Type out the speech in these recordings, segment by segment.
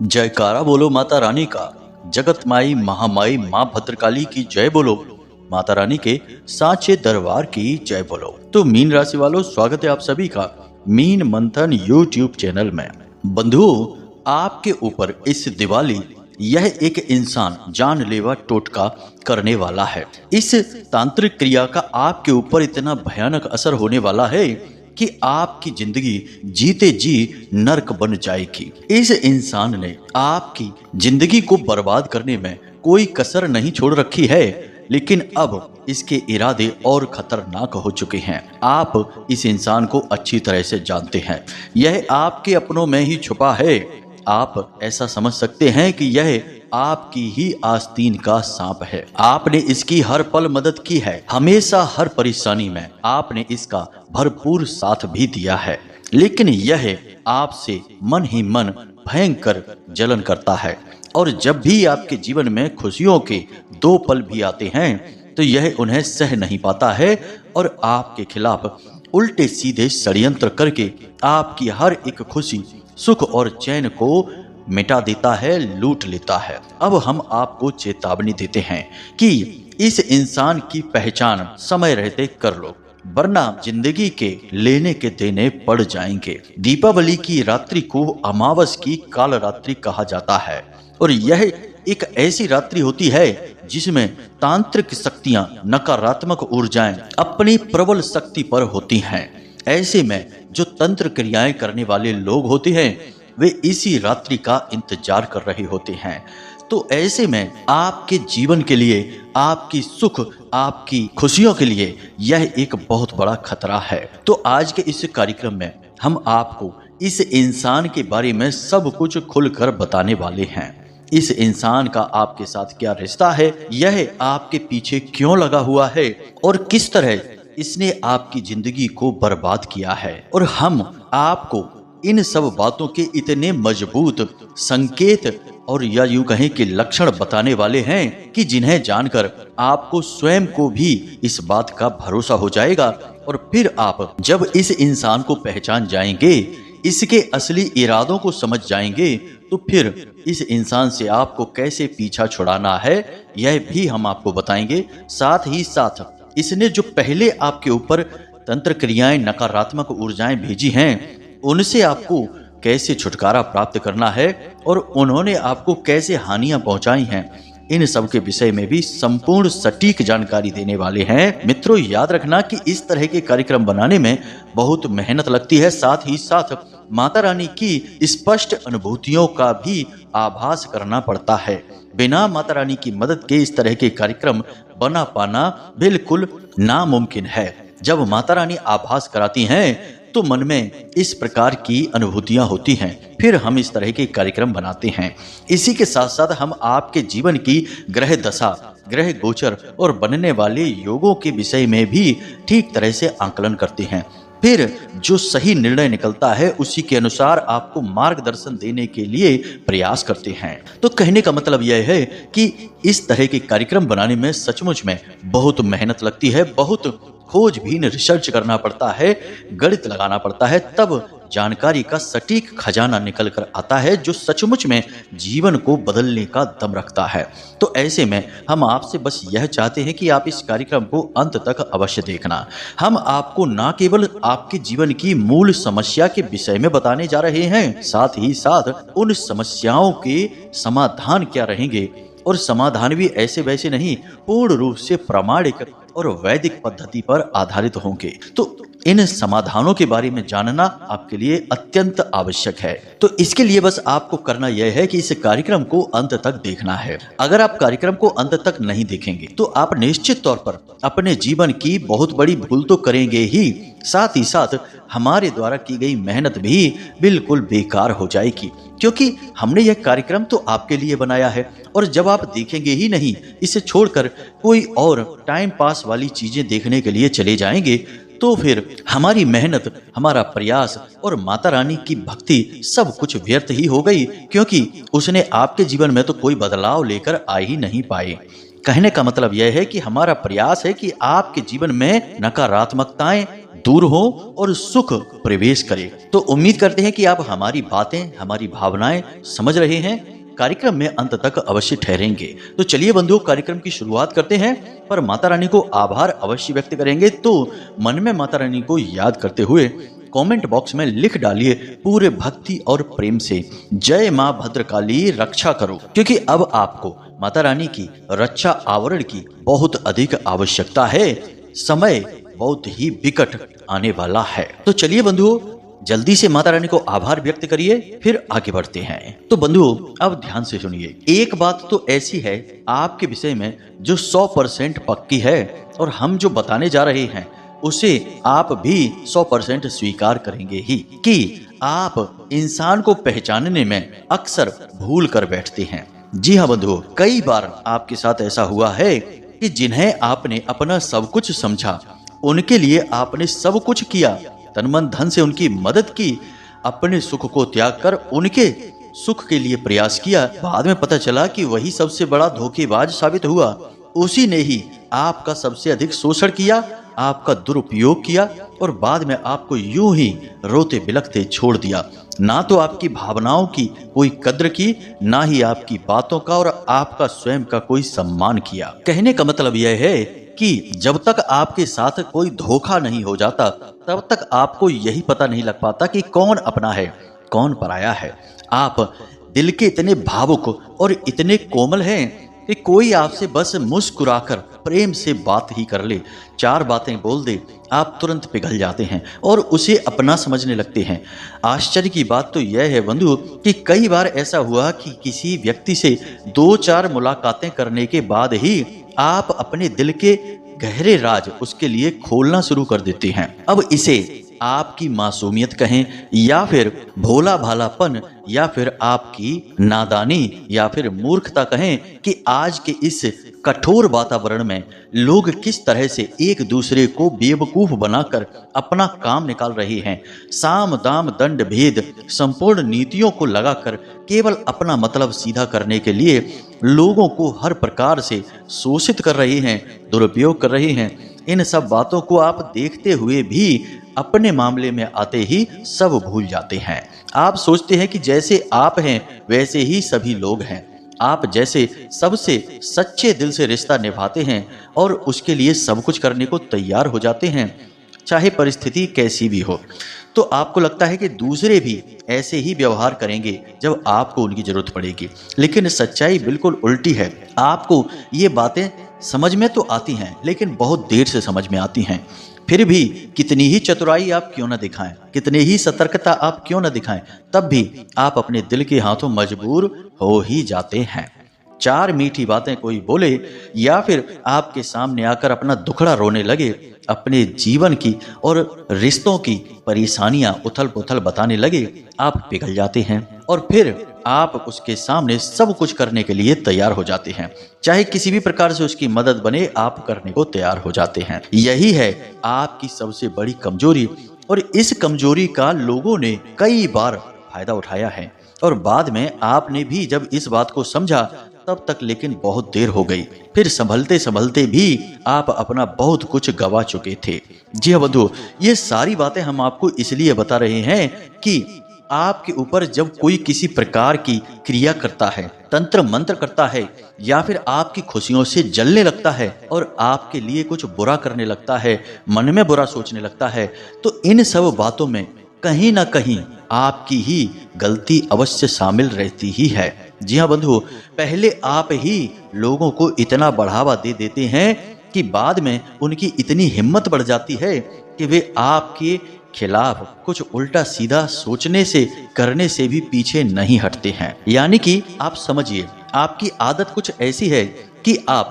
जयकारा बोलो माता रानी का। जगत माई महामाई माँ भद्रकाली की जय बोलो। माता रानी के साचे दरबार की जय बोलो। तो मीन राशि वालों, स्वागत है आप सभी का मीन मंथन यूट्यूब चैनल में। बंधुओं, आपके ऊपर इस दिवाली यह एक इंसान जानलेवा टोटका करने वाला है। इस तांत्रिक क्रिया का आपके ऊपर इतना भयानक असर होने वाला है कि आपकी जिंदगी जीते जी नरक बन जाएगी। इस इंसान ने आपकी जिंदगी को बर्बाद करने में कोई कसर नहीं छोड़ रखी है, लेकिन अब इसके इरादे और खतरनाक हो चुके हैं। आप इस इंसान को अच्छी तरह से जानते हैं। यह आपके अपनों में ही छुपा है। आप ऐसा समझ सकते हैं कि यह आपकी ही आस्तीन का सांप है। आपने इसकी हर पल मदद की है, हमेशा हर परेशानी में आपने इसका भरपूर साथ भी दिया है, लेकिन यह आपसे मन ही मन भयंकर जलन करता है। और जब भी आपके जीवन में खुशियों के दो पल भी आते हैं तो यह उन्हें सह नहीं पाता है और आपके खिलाफ उल्टे सीधे षड्यंत्र करके आपकी हर एक खुशी, सुख और चैन को मिटा देता है, लूट लेता है। अब हम आपको चेतावनी देते हैं कि इस इंसान की पहचान समय रहते कर लो, वरना जिंदगी के लेने के देने पड़ जाएंगे। दीपावली की रात्रि को अमावस की काल रात्रि कहा जाता है और यह एक ऐसी रात्रि होती है जिसमें तांत्रिक शक्तियां, नकारात्मक ऊर्जाएं अपनी प्रबल शक्ति पर होती हैं। ऐसे में जो तंत्र क्रियाएं करने वाले लोग होते हैं वे इसी रात्रि का इंतजार कर रहे होते हैं। तो ऐसे में आपके जीवन के लिए, आपकी सुख, आपकी खुशियों के लिए यह एक बहुत बड़ा खतरा है। तो आज के इस कार्यक्रम में हम आपको इस इंसान के बारे में सब कुछ खुलकर बताने वाले हैं। इस इंसान का आपके साथ क्या रिश्ता है, यह आपके पीछे क्यों लगा हुआ है और किस तरह इसने आपकी जिंदगी को बर्बाद किया है। और हम आपको इन सब बातों के इतने मजबूत संकेत और या यूं कहें कि लक्षण बताने वाले हैं कि जिन्हें जानकर आपको स्वयं को भी इस बात का भरोसा हो जाएगा। और फिर आप जब इस इंसान को पहचान जाएंगे, इसके असली इरादों को समझ जाएंगे, तो फिर इस इंसान से आपको कैसे पीछा छुड़ाना है यह भी हम आपको बताएंगे। साथ ही साथ इसने जो पहले आपके ऊपर तंत्र क्रियाएं, नकारात्मक ऊर्जाएं भेजी हैं, उनसे आपको कैसे छुटकारा प्राप्त करना है और उन्होंने आपको कैसे हानियां पहुंचाई हैं, इन सब के विषय में भी संपूर्ण सटीक जानकारी देने वाले हैं। मित्रों, याद रखना कि इस तरह के कार्यक्रम बनाने में बहुत मेहनत लगती है। साथ ही साथ माता रानी की स्पष्ट अनुभूतियों का भी आभास करना पड़ता है। बिना माता रानी की मदद के इस तरह के कार्यक्रम बना पाना बिल्कुल नामुमकिन है। जब माता रानी आभास कराती हैं तो मन में इस प्रकार की अनुभूतियां होती हैं, फिर हम इस तरह के कार्यक्रम बनाते हैं। इसी के साथ साथ हम आपके जीवन की ग्रह दशा, ग्रह गोचर और बनने वाले योगों के विषय में भी ठीक तरह से आकलन करते हैं। फिर जो सही निर्णय निकलता है उसी के अनुसार आपको मार्गदर्शन देने के लिए प्रयास करते हैं। तो कहने का मतलब यह है कि इस तरह के कार्यक्रम बनाने में सचमुच में बहुत मेहनत लगती है, बहुत खोजबीन रिसर्च करना पड़ता है, गणित लगाना पड़ता है, तब जानकारी का सटीक खजाना निकल कर आता है जो सचमुच में जीवन को बदलने का दम रखता है। तो ऐसे में हम आपसे बस यह चाहते हैं कि आप इस कार्यक्रम को अंत तक अवश्य देखना। हम आपको न केवल आपके जीवन की मूल समस्या के विषय में बताने जा रहे हैं, साथ ही साथ उन समस्याओं के समाधान क्या रहेंगे, और समाधान भी ऐसे वैसे नहीं, पूर्ण रूप से प्रामाणिक और वैदिक पद्धति पर आधारित होंगे। तो इन समाधानों के बारे में जानना आपके लिए अत्यंत आवश्यक है। तो इसके लिए बस आपको करना यह है कि इस कार्यक्रम को अंत तक देखना है। अगर आप कार्यक्रम को अंत तक नहीं देखेंगे तो आप निश्चित तौर पर अपने जीवन की बहुत बड़ी भूल तो करेंगे ही, साथ ही साथ हमारे द्वारा की गई मेहनत भी बिल्कुल बेकार हो जाएगी, क्योंकि हमने यह कार्यक्रम तो आपके लिए बनाया है। और जब आप देखेंगे ही नहीं, इसे छोड़कर कोई और टाइम पास वाली चीजें देखने के लिए चले जाएंगे, तो फिर हमारी मेहनत, हमारा प्रयास और माता रानी की भक्ति सब कुछ व्यर्थ ही हो गई, क्योंकि उसने आपके जीवन में तो कोई बदलाव लेकर आ ही नहीं पाए। कहने का मतलब यह है कि हमारा प्रयास है कि आपके जीवन में नकारात्मकताएं दूर हो और सुख प्रवेश करे। तो उम्मीद करते हैं कि आप हमारी बातें, हमारी भावनाएं समझ रहे हैं, कार्यक्रम में अंत तक अवश्य ठहरेंगे। तो चलिए बंधुओं, कार्यक्रम की शुरुआत करते हैं, पर माता रानी को आभार अवश्य व्यक्त करेंगे। तो मन में माता रानी को याद करते हुए कमेंट बॉक्स में लिख डालिए पूरे भक्ति और प्रेम से, जय मां भद्रकाली रक्षा करो, क्योंकि अब आपको माता रानी की रक्षा आवरण की बहुत अधिक आवश्यकता है। समय बहुत ही विकट आने वाला है। तो चलिए बंधुओं, जल्दी से माता रानी को आभार व्यक्त करिए, फिर आगे बढ़ते हैं। तो बंधुओं, अब ध्यान से सुनिए। एक बात तो ऐसी है आपके विषय में जो 100% पक्की है, और हम जो बताने जा रहे हैं उसे आप भी 100% स्वीकार करेंगे ही, कि आप इंसान को पहचानने में अक्सर भूल कर बैठते हैं। जी हाँ बंधुओं, कई बार आपके साथ ऐसा हुआ है कि जिन्हें आपने अपना सब कुछ समझा, उनके लिए आपने सब कुछ किया, तन मन धन से उनकी मदद की, अपने सुख को त्याग कर उनके सुख के लिए प्रयास किया। बाद में पता चला कि वही सबसे बड़ा धोखेबाज साबित हुआ। उसी ने ही आपका सबसे अधिक शोषण किया, आपका दुरुपयोग किया, और बाद में आपको यूं ही रोते बिलखते छोड़ दिया। ना तो आपकी भावनाओं की कोई कद्र की, ना ही आपकी बातों का और आपका स्वयं का कोई सम्मान किया। कहने का मतलब यह है कि जब तक आपके साथ कोई धोखा नहीं हो जाता, तब तक आपको यही पता नहीं लग पाता कि कौन अपना है, कौन पराया है। आप दिल के इतने भावुक और इतने कोमल हैं कि कोई आपसे बस मुस्कुराकर प्रेम से बात ही कर ले, 4 बातें बोल दे, आप तुरंत पिघल जाते हैं और उसे अपना समझने लगते हैं। आश्चर्य की बात तो यह है बंधु कि कई बार ऐसा हुआ कि किसी व्यक्ति से 2-4 मुलाकातें करने के बाद ही आप अपने दिल के गहरे राज उसके लिए खोलना शुरू कर देते हैं। अब इसे आपकी मासूमियत कहें, या फिर भोला भालापन, या फिर आपकी नादानी, या फिर मूर्खता कहें, कि आज के इस कठोर वातावरण में लोग किस तरह से एक दूसरे को बेवकूफ बनाकर अपना काम निकाल रहे हैं। साम दाम दंड भेद संपूर्ण नीतियों को लगाकर केवल अपना मतलब सीधा करने के लिए लोगों को हर प्रकार से शोषित कर रहे हैं, दुरुपयोग कर रहे हैं। इन सब बातों को आप देखते हुए भी अपने मामले में आते ही सब भूल जाते हैं। आप सोचते हैं कि जैसे आप हैं वैसे ही सभी लोग हैं। आप जैसे सबसे सच्चे दिल से रिश्ता निभाते हैं और उसके लिए सब कुछ करने को तैयार हो जाते हैं, चाहे परिस्थिति कैसी भी हो। तो आपको लगता है कि दूसरे भी ऐसे ही व्यवहार करेंगे जब आपको उनकी जरूरत पड़ेगी, लेकिन सच्चाई बिल्कुल उल्टी है। आपको ये बातें समझ में तो आती हैं, लेकिन बहुत देर से समझ में आती हैं। फिर भी कितनी ही चतुराई आप क्यों न दिखाएं, कितनी ही सतर्कता आप क्यों न दिखाएं, तब भी आप अपने दिल के हाथों मजबूर हो ही जाते हैं। 4 मीठी बातें कोई बोले, या फिर आपके सामने आकर अपना दुखड़ा रोने लगे, अपने जीवन की और रिश्तों की परेशानियां उथल पुथल बताने लगे, आप पिघल जाते हैं और फिर आप उसके सामने सब कुछ करने के लिए तैयार हो जाते हैं। चाहे किसी भी प्रकार से उसकी मदद बने, आप करने को तैयार हो जाते हैं। यही है आपकी सबसे बड़ी कमजोरी, और इस कमजोरी का लोगों ने कई बार फायदा उठाया है। और बाद में आपने भी जब इस बात को समझा, तब तक लेकिन बहुत देर हो गई। फिर संभलते संभलते भी आप अपना बहुत कुछ गवा चुके थे। जी हाँ बंधु, ये सारी बातें हम आपको इसलिए बता रहे हैं कि आपके ऊपर जब कोई किसी प्रकार की क्रिया करता है, तंत्र मंत्र करता है, या फिर आपकी खुशियों से जलने लगता है और आपके लिए कुछ बुरा करने लगता है, मन में बुरा सोचने लगता है, तो इन सब बातों में कहीं ना कहीं आपकी ही गलती अवश्य शामिल रहती ही है। जी हाँ बंधु, पहले आप ही लोगों को इतना बढ़ावा दे देते हैं कि बाद में उनकी इतनी हिम्मत बढ़ जाती है कि वे आपके खिलाफ कुछ उल्टा सीधा सोचने से, करने से भी पीछे नहीं हटते हैं। यानी कि आप समझिए, आपकी आदत कुछ ऐसी है कि आप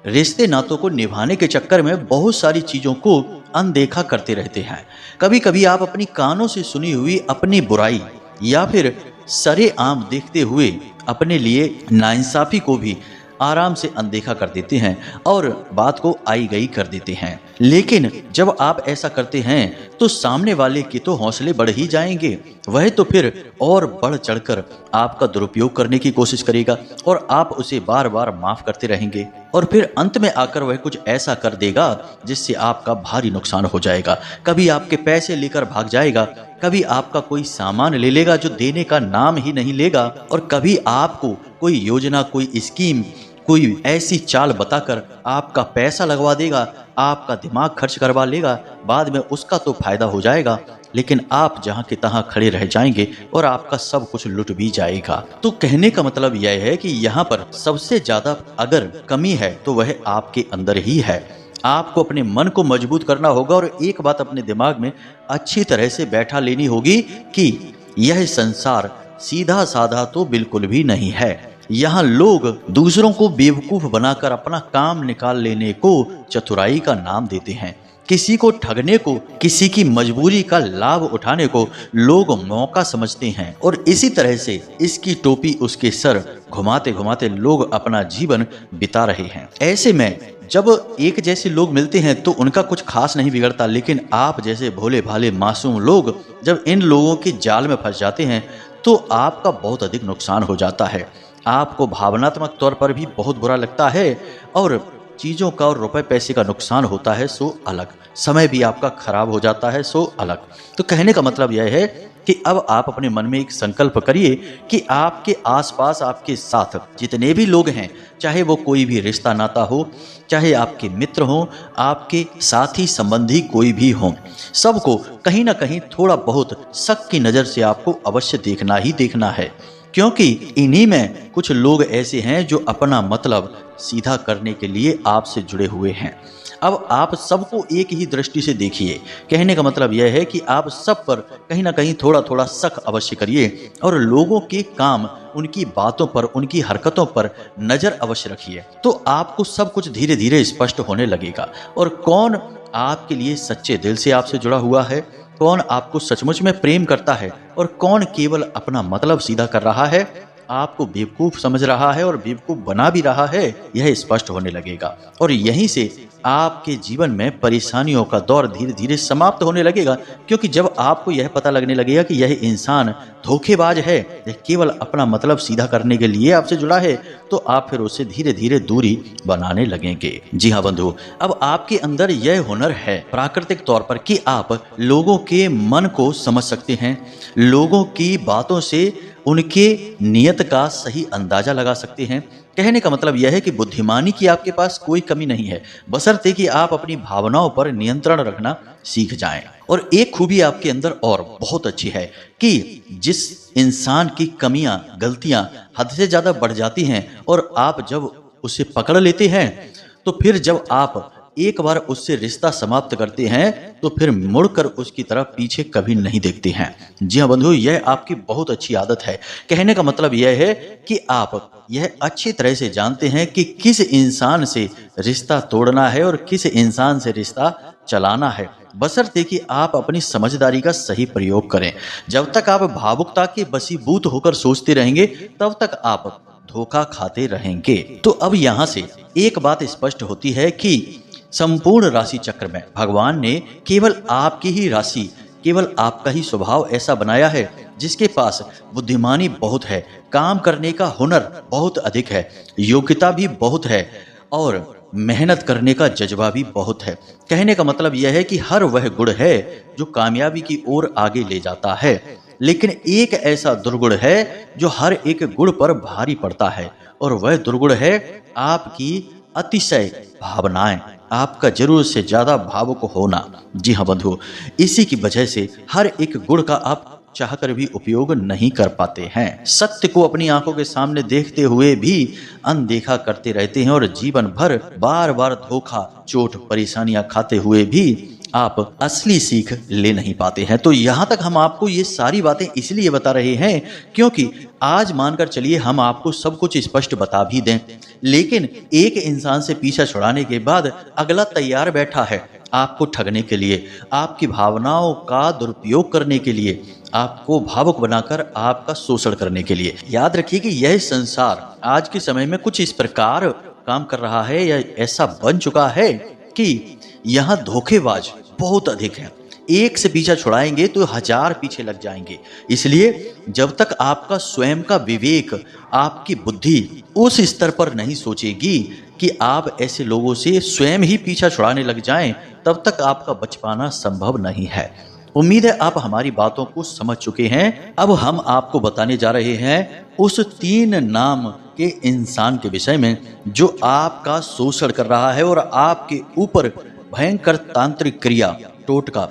रिश्ते नातों को निभाने के चक्कर में बहुत सारी चीजों को अनदेखा करते रहते हैं। कभी कभी आप अपनी कानों से सुनी हुई अपनी बुराई या फिर सरेआम देखते हुए अपने लिए नाइंसाफी को भी आराम से अनदेखा कर देते हैं और बात को आई गई कर देते हैं। लेकिन जब आप ऐसा करते हैं तो सामने वाले के तो हौसले बढ़ ही जाएंगे, वह तो फिर और बढ़ चढ़कर आपका दुरुपयोग करने की कोशिश करेगा और आप उसे बार बार माफ करते रहेंगे और फिर अंत में आकर वह कुछ ऐसा कर देगा जिससे आपका भारी नुकसान हो जाएगा। कभी आपके पैसे लेकर भाग जाएगा, कभी आपका कोई सामान ले लेगा जो देने का नाम ही नहीं लेगा, और कभी आपको कोई योजना, कोई स्कीम, कोई ऐसी चाल बताकर आपका पैसा लगवा देगा, आपका दिमाग खर्च करवा लेगा। बाद में उसका तो फायदा हो जाएगा, लेकिन आप जहां के तहां खड़े रह जाएंगे और आपका सब कुछ लुट भी जाएगा। तो कहने का मतलब यह है कि यहाँ पर सबसे ज्यादा अगर कमी है तो वह आपके अंदर ही है। आपको अपने मन को मजबूत करना होगा और एक बात अपने दिमाग में अच्छी तरह से बैठा लेनी होगी कि यह संसार सीधा साधा तो बिल्कुल भी नहीं है। यहाँ लोग दूसरों को बेवकूफ बनाकर अपना काम निकाल लेने को चतुराई का नाम देते हैं। किसी को ठगने को, किसी की मजबूरी का लाभ उठाने को लोग मौका समझते हैं और इसी तरह से इसकी टोपी उसके सर घुमाते घुमाते लोग अपना जीवन बिता रहे हैं। ऐसे में जब एक जैसे लोग मिलते हैं तो उनका कुछ खास नहीं बिगड़ता, लेकिन आप जैसे भोले भाले मासूम लोग जब इन लोगों के जाल में फंस जाते हैं तो आपका बहुत अधिक नुकसान हो जाता है। आपको भावनात्मक तौर पर भी बहुत बुरा लगता है और चीज़ों का और रुपए पैसे का नुकसान होता है सो अलग, समय भी आपका खराब हो जाता है सो अलग। तो कहने का मतलब यह है कि अब आप अपने मन में एक संकल्प करिए कि आपके आसपास, आपके साथ जितने भी लोग हैं, चाहे वो कोई भी रिश्ता नाता हो, चाहे आपके मित्र हों, आपके साथी संबंधी कोई भी हों, सबको कहीं ना कहीं थोड़ा बहुत शक की नज़र से आपको अवश्य देखना ही देखना है, क्योंकि इन्हीं में कुछ लोग ऐसे हैं जो अपना मतलब सीधा करने के लिए आपसे जुड़े हुए हैं। अब आप सबको एक ही दृष्टि से देखिए। कहने का मतलब यह है कि आप सब पर कहीं ना कहीं थोड़ा थोड़ा शक अवश्य करिए और लोगों के काम, उनकी बातों पर, उनकी हरकतों पर नजर अवश्य रखिए। तो आपको सब कुछ धीरे धीरे स्पष्ट होने लगेगा और कौन आपके लिए सच्चे दिल से आपसे जुड़ा हुआ है, कौन आपको सचमुच में प्रेम करता है और कौन केवल अपना मतलब सीधा कर रहा है, आपको बेवकूफ समझ रहा है और बेवकूफ बना भी रहा है, यह स्पष्ट होने लगेगा। और यहीं से आपके जीवन में परेशानियों का दौर धीरे धीरे समाप्त होने लगेगा, क्योंकि जब आपको यह पता लगने लगेगा कि यह इंसान धोखेबाज है, यह केवल अपना मतलब सीधा करने के लिए आपसे जुड़ा है, तो आप फिर उससे धीरे धीरे दूरी बनाने लगेंगे। जी हाँ बंधु, अब आपके अंदर यह हुनर है प्राकृतिक तौर पर कि आप लोगों के मन को समझ सकते हैं, लोगों की बातों से उनके नियत का सही अंदाजा लगा सकते हैं। कहने का मतलब यह है कि बुद्धिमानी की आपके पास कोई कमी नहीं है, बशर्ते कि आप अपनी भावनाओं पर नियंत्रण रखना सीख जाएं। और एक खूबी आपके अंदर और बहुत अच्छी है कि जिस इंसान की कमियां, गलतियां हद से ज्यादा बढ़ जाती हैं और आप जब उसे पकड़ लेते हैं तो फिर जब आप एक बार उससे रिश्ता समाप्त करते हैं तो फिर मुड़कर उसकी तरफ पीछे कभी नहीं देखते हैं। जी हाँ बंधु, यह आपकी बहुत अच्छी आदत है। कहने का मतलब यह है कि आप यह अच्छी तरह से जानते हैं कि किस इंसान से रिश्ता तोड़ना है और किस इंसान से रिश्ता चलाना है, बशर्ते कि आप अपनी समझदारी का सही प्रयोग करें। जब तक आप भावुकता के बसीबूत होकर सोचते रहेंगे तब तक आप धोखा खाते रहेंगे। तो अब यहाँ से एक बात स्पष्ट होती है कि संपूर्ण राशि चक्र में भगवान ने केवल आपकी ही राशि, केवल आपका ही स्वभाव ऐसा बनाया है जिसके पास बुद्धिमानी बहुत है, काम करने का हुनर बहुत अधिक है, योग्यता भी बहुत है और मेहनत करने का जज्बा भी बहुत है। कहने का मतलब यह है कि हर वह गुण है जो कामयाबी की ओर आगे ले जाता है, लेकिन एक ऐसा दुर्गुण है जो हर एक गुण पर भारी पड़ता है और वह दुर्गुण है आपकी अतिशय भावनाएं, आपका जरूरत से ज्यादा भावुक होना। जी हाँ बंधु, इसी की वजह से हर एक गुण का आप चाहकर भी उपयोग नहीं कर पाते हैं। सत्य को अपनी आंखों के सामने देखते हुए भी अनदेखा करते रहते हैं और जीवन भर बार बार धोखा, चोट, परेशानियां खाते हुए भी आप असली सीख ले नहीं पाते हैं। तो यहाँ तक हम आपको ये सारी बातें इसलिए बता रहे हैं क्योंकि आज मानकर चलिए हम आपको सब कुछ स्पष्ट बता भी दें, लेकिन एक इंसान से पीछा छुड़ाने के बाद अगला तैयार बैठा है आपको ठगने के लिए, आपकी भावनाओं का दुरुपयोग करने के लिए, आपको भावुक बनाकर आपका शोषण करने के लिए। याद रखिए कि यह संसार आज के समय में कुछ इस प्रकार काम कर रहा है या ऐसा बन चुका है कि यहाँ धोखेबाज बहुत अधिक हैं। एक से पीछा छुड़ाएंगे तो 1000 पीछे लग जाएंगे। इसलिए जब तक आपका स्वयं का विवेक, आपकी बुद्धि उस स्तर पर नहीं सोचेगी कि आप ऐसे लोगों से स्वयं ही पीछा छुड़ाने लग जाएं, तब तक आपका बच पाना संभव नहीं है। उम्मीद है आप हमारी बातों को समझ चुके हैं। अब हम आपको बताने जा रहे हैं उस 3 नाम के इंसान के विषय में जो आपका शोषण कर रहा है और आपके ऊपर भयंकर तांत्रिक क्रिया, टोटका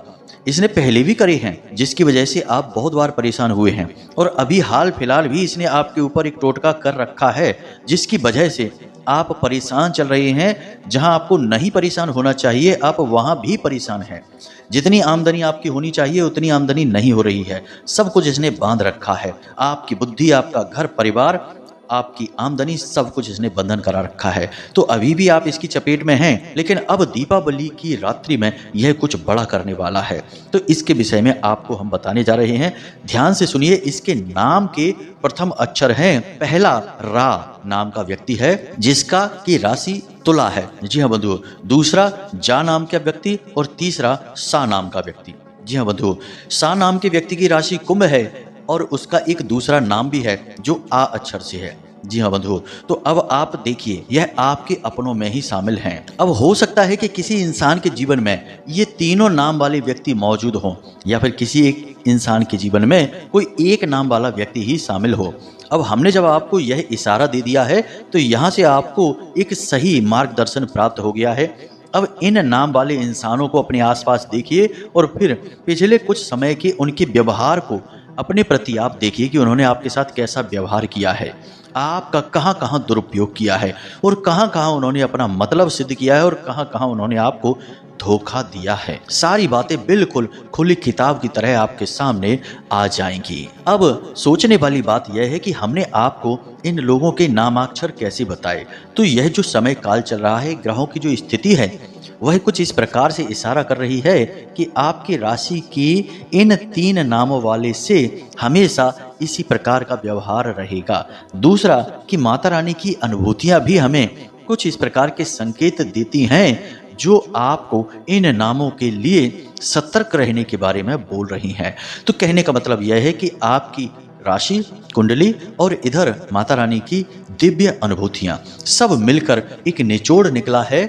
इसने पहले भी करे हैं, जिसकी वजह से आप बहुत बार परेशान हुए हैं। और अभी हाल फिलहाल भी इसने आपके ऊपर एक टोटका कर रखा है, जिसकी वजह से आप परेशान चल रहे हैं। जहां आपको नहीं परेशान होना चाहिए, आप वहां भी परेशान हैं। जितनी आमदनी आपकी होनी चाहिए उतनी आमदनी नहीं हो रही है। सब कुछ इसने बांध रखा है। आपकी बुद्धि, आपका घर परिवार, आपकी आमदनी, सब कुछ इसने बंधन करा रखा है। तो अभी भी आप इसकी चपेट में हैं, लेकिन अब दीपावली की रात्रि में यह कुछ बड़ा करने वाला है। तो इसके विषय में आपको हम बताने जा रहे हैं। ध्यान से सुनिए। इसके नाम के प्रथम अक्षर हैं, पहला रा नाम का व्यक्ति है जिसका की राशि तुला है। जी हाँ बंधुओं। दूसरा जा नाम का व्यक्ति और तीसरा सा नाम का व्यक्ति। जी हाँ बंधुओं। सा नाम के व्यक्ति की राशि कुंभ है और उसका एक दूसरा नाम भी है जो आ अक्षर से है। जी हाँ बंधुओं। तो अब आप देखिए, यह आपके अपनों में ही शामिल हैं। अब हो सकता है कि किसी इंसान के जीवन में ये तीनों नाम वाले व्यक्ति मौजूद हों, या फिर किसी एक इंसान के जीवन में कोई एक नाम वाला व्यक्ति ही शामिल हो। अब हमने जब आपको यह इशारा दे दिया है तो यहाँ से आपको एक सही मार्गदर्शन प्राप्त हो गया है। अब इन नाम वाले इंसानों को अपने आसपास देखिए और फिर पिछले कुछ समय के उनके व्यवहार को अपने प्रति आप देखिए कि उन्होंने आपके साथ कैसा व्यवहार किया है, आपका कहाँ कहाँ दुरुपयोग किया है और कहाँ कहाँ उन्होंने अपना मतलब सिद्ध किया है और कहाँ कहाँ उन्होंने आपको धोखा दिया है। सारी बातें बिल्कुल खुली किताब की तरह आपके सामने आ जाएंगी। अब सोचने वाली बात यह है कि हमने आपको इन लोगों के नामाक्षर कैसे बताए। तो यह जो समय काल चल रहा है, ग्रहों की जो स्थिति है वह कुछ इस प्रकार से इशारा कर रही है कि आपकी राशि की इन 3 नामों वाले से हमेशा इसी प्रकार का व्यवहार रहेगा। दूसरा कि माता रानी की अनुभूतियां भी हमें कुछ इस प्रकार के संकेत देती हैं जो आपको इन नामों के लिए सतर्क रहने के बारे में बोल रही हैं। तो कहने का मतलब यह है कि आपकी राशि, कुंडली और इधर माता रानी की दिव्य अनुभूतियां सब मिलकर एक निचोड़ निकला है,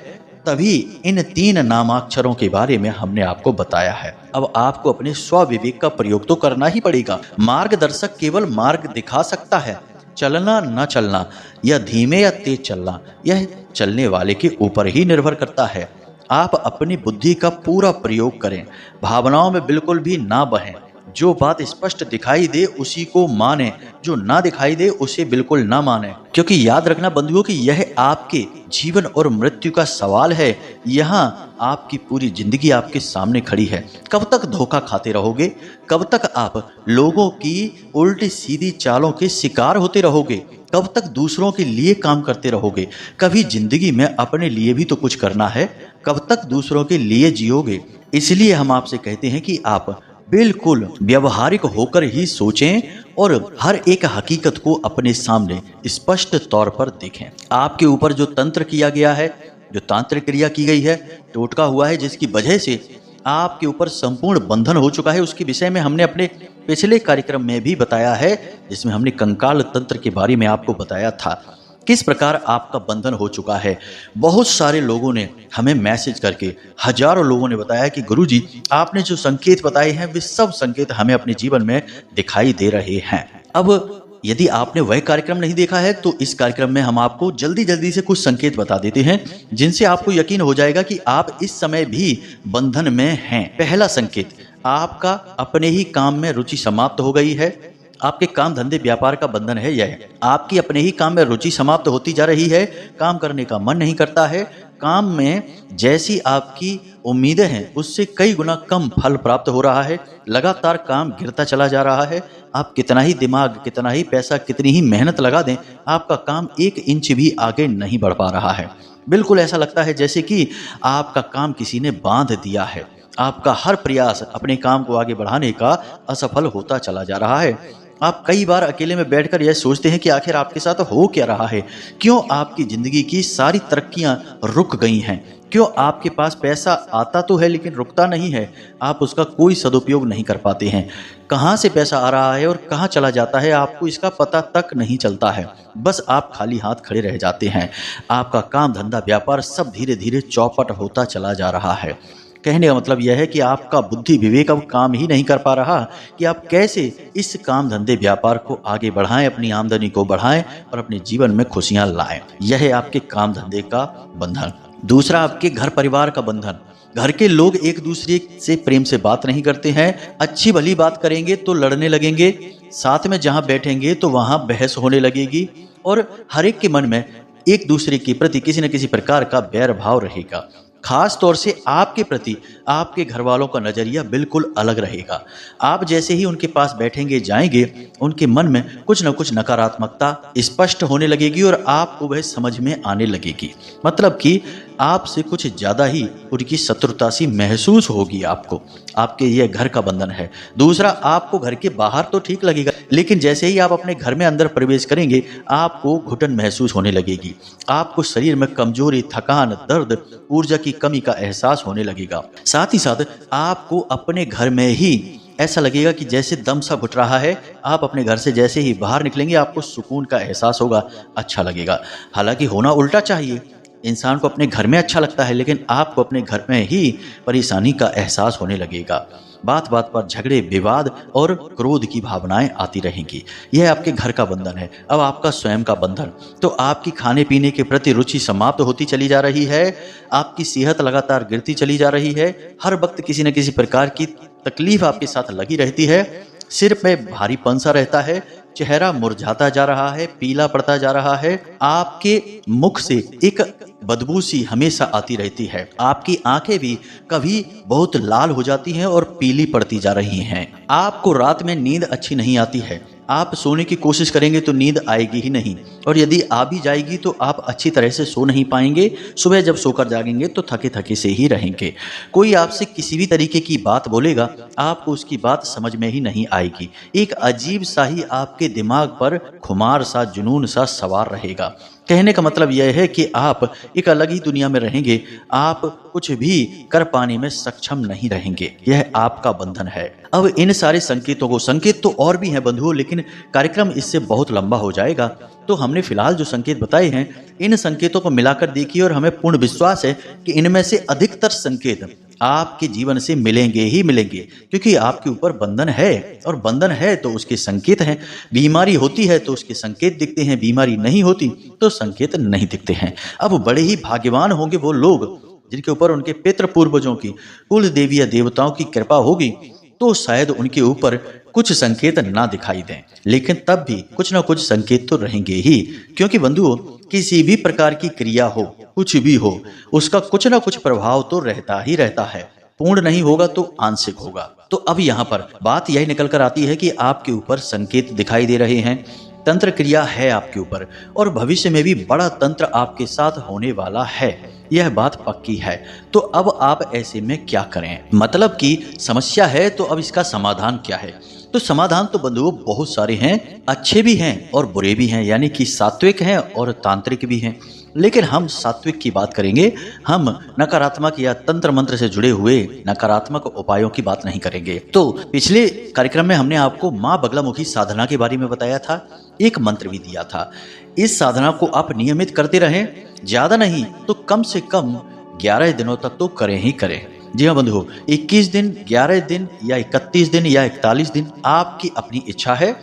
तभी इन 3 नामाक्षरों के बारे में हमने आपको बताया है। अब आपको अपने स्वविवेक का प्रयोग तो करना ही पड़ेगा। मार्गदर्शक केवल मार्ग दिखा सकता है, चलना न चलना या धीमे या तेज चलना यह चलने वाले के ऊपर ही निर्भर करता है। आप अपनी बुद्धि का पूरा प्रयोग करें, भावनाओं में बिल्कुल भी ना बहें। जो बात स्पष्ट दिखाई दे उसी को माने, जो ना दिखाई दे उसे बिल्कुल ना माने। क्योंकि याद रखना बंधुओं कि यह आपके जीवन और मृत्यु का सवाल है। यहाँ आपकी पूरी जिंदगी आपके सामने खड़ी है। कब तक धोखा खाते रहोगे? कब तक आप लोगों की उल्टी सीधी चालों के शिकार होते रहोगे? कब तक दूसरों के लिए काम करते रहोगे? कभी जिंदगी में अपने लिए भी तो कुछ करना है। कब तक दूसरों के लिए जियोगे? इसलिए हम आपसे कहते हैं कि आप बिल्कुल व्यवहारिक होकर ही सोचें और हर एक हकीकत को अपने सामने स्पष्ट तौर पर देखें। आपके ऊपर जो तंत्र किया गया है, जो तांत्रिक क्रिया की गई है, टोटका हुआ है, जिसकी वजह से आपके ऊपर संपूर्ण बंधन हो चुका है, उसके विषय में हमने अपने पिछले कार्यक्रम में भी बताया है, जिसमें हमने कंकाल तंत्र के बारे में आपको बताया था किस प्रकार आपका बंधन हो चुका है। बहुत सारे लोगों ने हमें मैसेज करके, हजारों लोगों ने बताया कि गुरुजी आपने जो संकेत बताए हैं वे सब संकेत हमें अपने जीवन में दिखाई दे रहे हैं। अब यदि आपने वह कार्यक्रम नहीं देखा है तो इस कार्यक्रम में हम आपको जल्दी जल्दी से कुछ संकेत बता देते हैं जिनसे आपको यकीन हो जाएगा कि आप इस समय भी बंधन में हैं। पहला संकेत, आपका अपने ही काम में रुचि समाप्त हो गई है। आपके काम धंधे व्यापार का बंधन है यह। आपकी अपने ही काम में रुचि समाप्त होती जा रही है, काम करने का मन नहीं करता है। काम में जैसी आपकी उम्मीदें हैं उससे कई गुना कम फल प्राप्त हो रहा है। लगातार काम गिरता चला जा रहा है। आप कितना ही दिमाग, कितना ही पैसा, कितनी ही मेहनत लगा दें, आपका काम 1 इंच भी आगे नहीं बढ़ पा रहा है। बिल्कुल ऐसा लगता है जैसे कि आपका काम किसी ने बांध दिया है। आपका हर प्रयास अपने काम को आगे बढ़ाने का असफल होता चला जा रहा है। आप कई बार अकेले में बैठकर यह सोचते हैं कि आखिर आपके साथ हो क्या रहा है, क्यों आपकी जिंदगी की सारी तरक्कियां रुक गई हैं, क्यों आपके पास पैसा आता तो है लेकिन रुकता नहीं है, आप उसका कोई सदुपयोग नहीं कर पाते हैं। कहाँ से पैसा आ रहा है और कहाँ चला जाता है आपको इसका पता तक नहीं चलता है। बस आप खाली हाथ खड़े रह जाते हैं। आपका काम धंधा व्यापार सब धीरे धीरे चौपट होता चला जा रहा है। कहने का मतलब यह है कि आपका बुद्धि विवेक अब काम ही नहीं कर पा रहा कि आप कैसे इस काम धंधे व्यापार को आगे बढ़ाएं, अपनी आमदनी को बढ़ाएं और अपने जीवन में खुशियां लाएं। यह है आपके काम धंधे का बंधन। दूसरा, आपके घर परिवार का बंधन। घर के लोग एक दूसरे से प्रेम से बात नहीं करते हैं। अच्छी भली बात करेंगे तो लड़ने लगेंगे, साथ में जहां बैठेंगे तो वहां बहस होने लगेगी और हर एक के मन में एक दूसरे के प्रति किसी न किसी प्रकार का बैर भाव रहेगा। खास तौर से आपके प्रति आपके घर वालों का नजरिया बिल्कुल अलग रहेगा। आप जैसे ही उनके पास बैठेंगे जाएंगे, उनके मन में कुछ न कुछ नकारात्मकता स्पष्ट होने लगेगी और आपको वह समझ में आने लगेगी। मतलब कि आपसे कुछ ज्यादा ही उनकी शत्रुता सी महसूस होगी आपको। आपके यह घर का बंधन है। दूसरा, आपको घर के बाहर तो ठीक लगेगा, लेकिन जैसे ही आप अपने घर में अंदर प्रवेश करेंगे आपको घुटन महसूस होने लगेगी। आपको शरीर में कमजोरी, थकान, दर्द, ऊर्जा की कमी का एहसास होने लगेगा। साथ ही साथ आपको अपने घर में ही ऐसा लगेगा कि जैसे दम सा घुट रहा है। आप अपने घर से जैसे ही बाहर निकलेंगे आपको सुकून का एहसास होगा, अच्छा लगेगा। हालांकि होना उल्टा चाहिए। इंसान को अपने घर में अच्छा लगता है, लेकिन आपको अपने घर में ही परेशानी का एहसास होने लगेगा। बात बात पर झगड़े, विवाद और क्रोध की भावनाएं आती रहेंगी। यह आपके घर का बंधन है। अब आपका स्वयं का बंधन। तो आपकी खाने पीने के प्रति रुचि समाप्त होती चली जा रही है। आपकी सेहत लगातार गिरती चली जा रही है। हर वक्त किसी न किसी प्रकार की तकलीफ आपके साथ लगी रहती है। सिर पे भारीपन सा रहता है। चेहरा मुरझाता जा रहा है, पीला पड़ता जा रहा है। आपके मुख से एक बदबू सी हमेशा आती रहती है। आपकी आंखें भी कभी बहुत लाल हो जाती हैं और पीली पड़ती जा रही हैं। आपको रात में नींद अच्छी नहीं आती है। आप सोने की कोशिश करेंगे तो नींद आएगी ही नहीं, और यदि आ भी जाएगी तो आप अच्छी तरह से सो नहीं पाएंगे। सुबह जब सोकर जागेंगे तो थके थके से ही रहेंगे। कोई आपसे किसी भी तरीके की बात बोलेगा, आपको उसकी बात समझ में ही नहीं आएगी। एक अजीब सा ही आपके दिमाग पर खुमार सा, जुनून सा सवार रहेगा। कहने का मतलब यह है कि आप एक अलग ही दुनिया में रहेंगे। आप कुछ भी कर पाने में सक्षम नहीं रहेंगे। यह आपका बंधन है। अब इन सारे संकेतों को, संकेत तो और भी हैं बंधुओं, लेकिन कार्यक्रम इससे बहुत लंबा हो जाएगा। तो हमने फिलहाल जो संकेत बताए हैं, इन संकेतों को मिलाकर देखिए और हमें पूर्ण विश्वास है कि इनमें से अधिकतर संकेत आपके जीवन से मिलेंगे ही मिलेंगे, क्योंकि आपके ऊपर बंधन है, और बंधन है तो उसके संकेत हैं। बीमारी होती है तो उसके संकेत दिखते हैं, बीमारी नहीं होती तो संकेत नहीं दिखते हैं। अब बड़े ही भाग्यवान होंगे वो लोग जिनके ऊपर उनके पितृ पूर्वजों की, कुल देवी या देवताओं की कृपा होगी, तो शायद उनके ऊपर कुछ संकेत ना दिखाई दें, लेकिन तब भी कुछ ना कुछ संकेत तो रहेंगे ही। क्योंकि बंधुओं, किसी भी प्रकार की क्रिया हो, कुछ भी हो, उसका कुछ ना कुछ प्रभाव तो रहता ही रहता है। पूर्ण नहीं होगा तो आंशिक होगा। तो अब यहाँ पर बात यही निकल कर आती है कि आपके ऊपर संकेत दिखाई दे रहे हैं, तंत्र क्रिया है आपके ऊपर, और भविष्य में भी बड़ा तंत्र आपके साथ होने वाला है। यह बात पक्की है। तो अब आप ऐसे में क्या करें? मतलब कि समस्या है, तो अब इसका समाधान क्या है? तो समाधान तो बंधुओं बहुत सारे हैं, अच्छे भी हैं और बुरे भी हैं, यानी कि सात्विक हैं और तांत्रिक भी हैं। लेकिन हम सात्विक की बात करेंगे। हम नकारात्मक या तंत्र मंत्र से जुड़े हुए नकारात्मक उपायों की बात नहीं करेंगे। तो पिछले कार्यक्रम में हमने आपको माँ बगलामुखी साधना के बारे में बताया था, एक मंत्र भी दिया था। इस साधना को आप नियमित करते रहें, ज्यादा नहीं तो कम से कम 11 दिनों तक तो करें ही करें। जी हाँ बंधुओं, 21 दिन, 11 दिन या 31 दिन या 41 दिन, आपकी अपनी इच्छा है।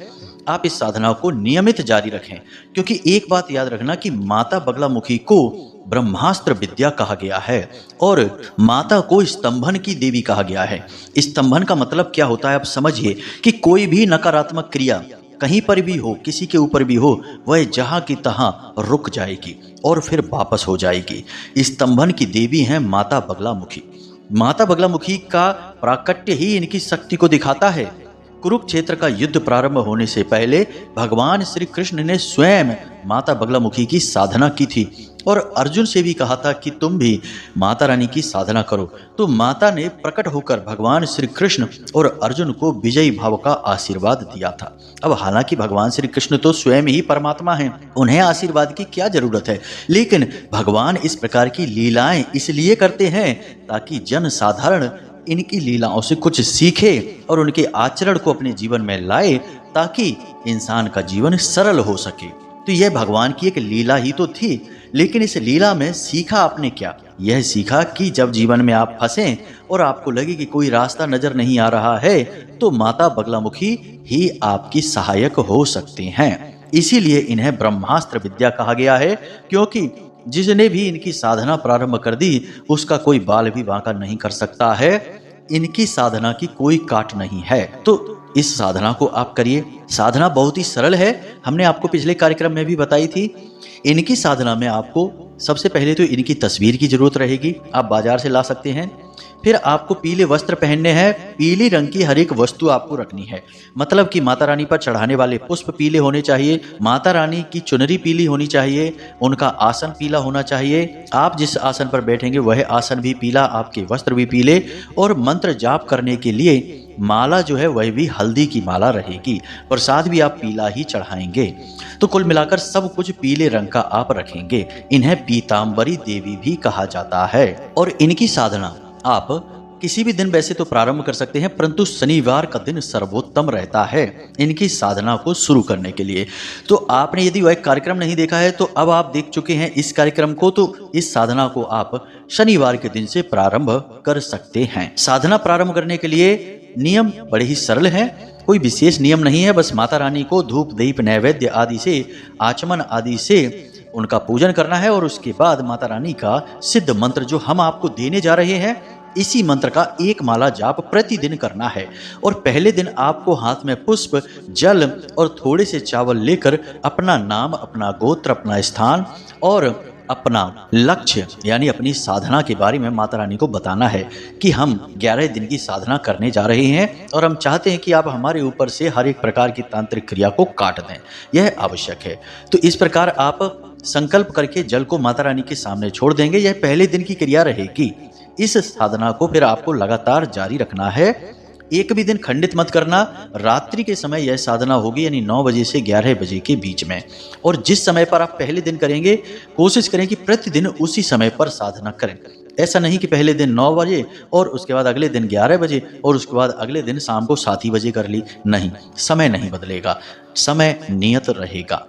आप इस साधना को नियमित जारी रखें, क्योंकि एक बात याद रखना कि माता बगलामुखी को ब्रह्मास्त्र विद्या कहा गया है और माता को स्तंभन की देवी कहा गया है। स्तंभन का मतलब क्या होता है आप समझिए, कि कोई भी नकारात्मक क्रिया कहीं पर भी हो, किसी के ऊपर भी हो, वह जहां की तहां रुक जाएगी और फिर वापस हो जाएगी। स्तंभन की देवी हैं माता बगलामुखी। माता बगलामुखी का प्राकट्य ही इनकी शक्ति को दिखाता है। कुरुक्षेत्र का युद्ध प्रारंभ होने से पहले भगवान श्री कृष्ण ने स्वयं माता बगलामुखी की साधना की थी और अर्जुन से भी कहा था कि तुम भी माता रानी की साधना करो। तो माता ने प्रकट होकर भगवान श्री कृष्ण और अर्जुन को विजयी भाव का आशीर्वाद दिया था। अब हालांकि भगवान श्री कृष्ण तो स्वयं ही परमात्मा हैं, उन्हें आशीर्वाद की क्या जरूरत है, लेकिन भगवान इस प्रकार की लीलाएं इसलिए करते हैं ताकि जन साधारण इनकी लीलाओं से कुछ सीखे और उनके आचरण को अपने जीवन में लाए, ताकि इंसान का जीवन सरल हो सके। तो यह भगवान की एक लीला ही तो थी, लेकिन इस लीला में सीखा आपने क्या? यह सीखा कि जब जीवन में आप फंसे और आपको लगे कि कोई रास्ता नजर नहीं आ रहा है, तो माता बगलामुखी ही आपकी सहायक हो सकती हैं। इसीलिए इन्हें ब्रह्मास्त्र विद्या कहा गया है, क्योंकि जिसने भी इनकी साधना प्रारंभ कर दी उसका कोई बाल भी बांका नहीं कर सकता है। इनकी साधना की कोई काट नहीं है। तो इस साधना को आप करिए। साधना बहुत ही सरल है, हमने आपको पिछले कार्यक्रम में भी बताई थी। इनकी साधना में आपको सबसे पहले तो इनकी तस्वीर की जरूरत रहेगी, आप बाजार से ला सकते हैं। फिर आपको पीले वस्त्र पहनने हैं, पीली रंग की हर एक वस्तु आपको रखनी है। मतलब कि माता रानी पर चढ़ाने वाले पुष्प पीले होने चाहिए, माता रानी की चुनरी पीली होनी चाहिए, उनका आसन पीला होना चाहिए, आप जिस आसन पर बैठेंगे वह आसन भी पीला, आपके वस्त्र भी पीले, और मंत्र जाप करने के लिए माला जो है वह भी हल्दी की माला रहेगी। प्रसाद भी आप पीला ही चढ़ाएंगे। तो कुल मिलाकर सब कुछ पीले रंग का आप रखेंगे। इन्हें पीतांबरी देवी भी कहा जाता है। और इनकी साधना आप किसी भी दिन वैसे तो प्रारंभ कर सकते हैं, परंतु शनिवार का दिन सर्वोत्तम रहता है इनकी साधना को शुरू करने के लिए। तो आपने यदि वह कार्यक्रम नहीं देखा है तो अब आप देख चुके हैं इस कार्यक्रम को, तो इस साधना को आप शनिवार के दिन से प्रारंभ कर सकते हैं। साधना प्रारंभ करने के लिए नियम बड़े ही सरल हैं, कोई विशेष नियम नहीं है। बस माता रानी को धूप दीप नैवेद्य आदि से, आचमन आदि से उनका पूजन करना है, और उसके बाद माता रानी का सिद्ध मंत्र जो हम आपको देने जा रहे हैं, इसी मंत्र का एक माला जाप प्रतिदिन करना है। और पहले दिन आपको हाथ में पुष्प, जल और थोड़े से चावल लेकर अपना नाम, अपना गोत्र, अपना स्थान और अपना लक्ष्य यानी अपनी साधना के बारे में माता रानी को बताना है कि हम 11 दिन की साधना करने जा रहे हैं और हम चाहते हैं कि आप हमारे ऊपर से हर एक प्रकार की तांत्रिक क्रिया को काट दें, यह आवश्यक है। तो इस प्रकार आप संकल्प करके जल को माता रानी के सामने छोड़ देंगे। यह पहले दिन की क्रिया रहेगी। इस साधना को फिर आपको लगातार जारी रखना है, एक भी दिन खंडित मत करना। रात्रि के समय यह साधना होगी, यानी 9 बजे से 11 बजे के बीच में। और जिस समय पर आप पहले दिन करेंगे, कोशिश करें कि प्रतिदिन उसी समय पर साधना करें। ऐसा नहीं कि पहले दिन 9 बजे और उसके बाद अगले दिन 11 बजे और उसके बाद अगले दिन शाम को 7 ही बजे कर ली। नहीं, समय नहीं बदलेगा, समय नियत रहेगा।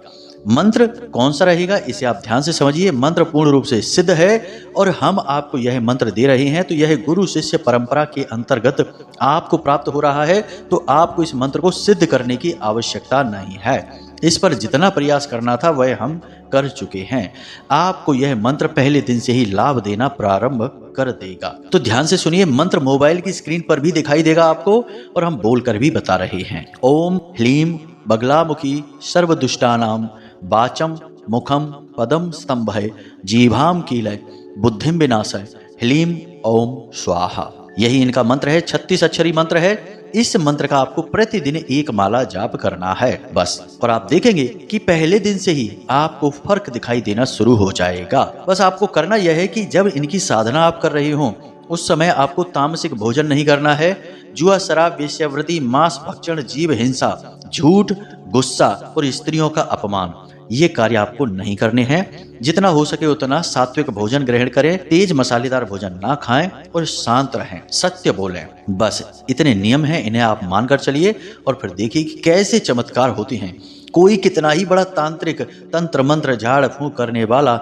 मंत्र कौन सा रहेगा इसे आप ध्यान से समझिए। मंत्र पूर्ण रूप से सिद्ध है और हम आपको यह मंत्र दे रहे हैं, तो यह गुरु शिष्य परंपरा के अंतर्गत आपको प्राप्त हो रहा है। तो आपको इस मंत्र को सिद्ध करने की आवश्यकता नहीं है। इस पर जितना प्रयास करना था वह हम कर चुके हैं। आपको यह मंत्र पहले दिन से ही लाभ देना प्रारंभ कर देगा। तो ध्यान से सुनिए, मंत्र मोबाइल की स्क्रीन पर भी दिखाई देगा आपको और हम बोलकर भी बता रहे हैं। ओम ह्लीम बगलामुखी सर्वदुष्टानाम वाचम मुखम पदम स्तंभय जीभाम कीलय बुद्धिम विनाशय ह्लीम ओम स्वाहा। यही इनका मंत्र है, 36 अक्षरी मंत्र है। इस मंत्र का आपको प्रतिदिन एक माला जाप करना है बस। और आप देखेंगे कि पहले दिन से ही आपको फर्क दिखाई देना शुरू हो जाएगा। बस आपको करना यह है कि जब इनकी साधना आप कर रहे हो उस समय आपको तामसिक भोजन नहीं करना है। जुआ, शराब, वेश्यावृत्ति, मांस भक्षण, जीव हिंसा, झूठ, गुस्सा और स्त्रियों का अपमान, ये कार्य आपको नहीं करने हैं। जितना हो सके उतना सात्विक भोजन ग्रहण करें, तेज मसालेदार भोजन ना खाएं और शांत रहें, सत्य बोलें। बस इतने नियम हैं, इन्हें आप मानकर चलिए और फिर देखिए कि कैसे चमत्कार होते हैं। कोई कितना ही बड़ा तांत्रिक, तंत्र मंत्र, झाड़ फूंक करने वाला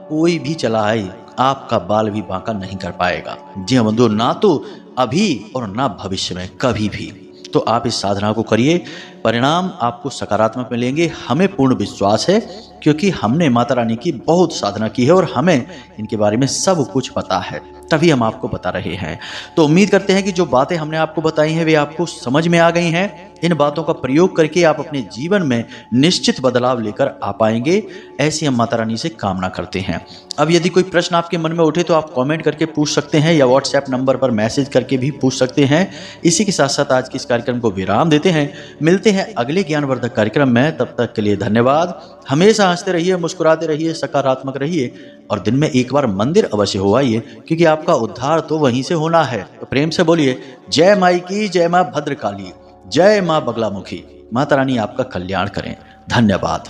कोई भी चला आए, आपका बाल भी बांका नहीं कर पाएगा। जी हाँ बंधु, ना तो अभी और ना भविष्य में कभी भी। तो आप इस साधना को करिए, परिणाम आपको सकारात्मक मिलेंगे। हमें पूर्ण विश्वास है क्योंकि हमने माता रानी की बहुत साधना की है और हमें इनके बारे में सब कुछ पता है। तभी हम आपको बता रहे हैं। तो उम्मीद करते हैं कि जो बातें हमने आपको बताई हैं वे आपको समझ में आ गई हैं। इन बातों का प्रयोग करके आप अपने जीवन में निश्चित बदलाव लेकर आ पाएंगे, ऐसी हम माता रानी से कामना करते हैं। अब यदि कोई प्रश्न आपके मन में उठे तो आप कमेंट करके पूछ सकते हैं या व्हाट्सएप नंबर पर मैसेज करके भी पूछ सकते हैं। इसी के साथ साथ आज के इस कार्यक्रम को विराम देते हैं। मिलते हैं अगले ज्ञानवर्धक कार्यक्रम में, तब तक के लिए धन्यवाद। हमेशा हंसते रहिए, मुस्कुराते रहिए, सकारात्मक रहिए और दिन में एक बार मंदिर अवश्य हो आइए, क्योंकि आपका उद्धार तो वहीं से होना है। तो प्रेम से बोलिए जय माई की, जय मां भद्रकाली, जय मां बगलामुखी। माता रानी आपका कल्याण करें। धन्यवाद।